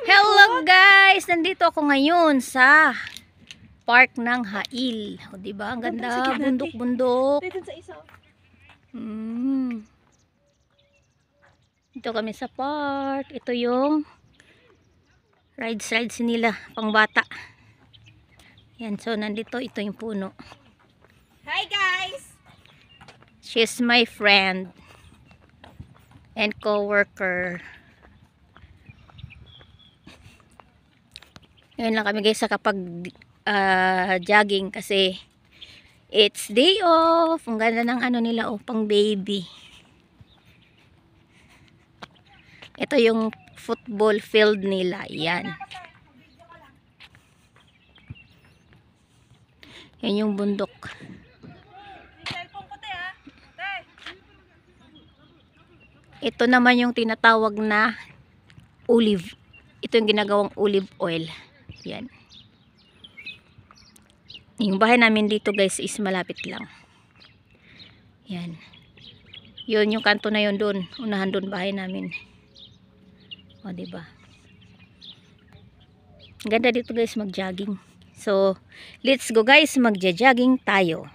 Hello guys! Nandito ako ngayon sa park ng Hail. O diba? Ang ganda. Bundok-bundok. Dito kami sa park. Ito yung rides nila. Pang bata. Yan. So, nandito. Ito yung puno. Hi guys! She's my friend and co-worker. Ngayon lang kami guys sa kapag jogging kasi it's day off. Ang ganda ng ano nila, pang baby. Ito yung football field nila. Yan. Yan yung bundok. Ito naman yung tinatawag na olive. Ito yung ginagawang olive oil. Yan. Yung bahay namin dito guys is malapit lang. Yan. Yun yung kanto na yun doon. Unahan doon bahay namin. O diba? Ganda dito guys mag-jogging. So, let's go guys. Magja-jogging tayo.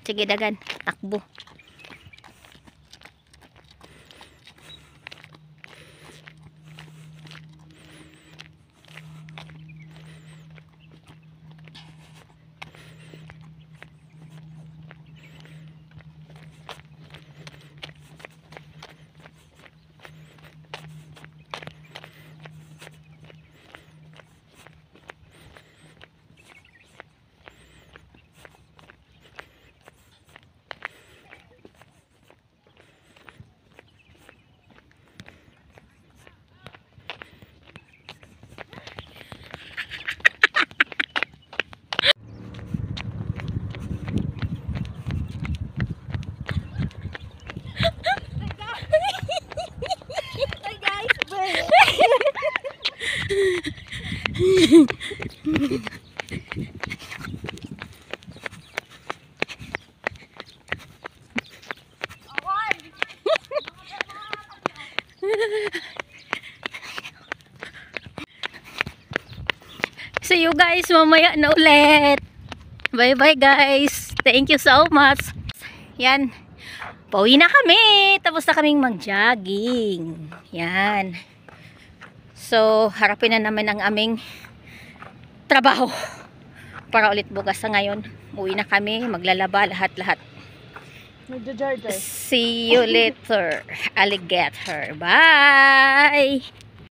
Sige dagan. Takbo. See you guys mamaya na ulit. Bye bye guys. Thank you so much. Yan. Pauwi na kami. Tapos na kaming mag-jogging. Yan. So, harapin na naman ang aming trabaho. Para ulit bukas sa ngayon. Uwi na kami. Maglalaba lahat-lahat. See you later, alligator. Bye!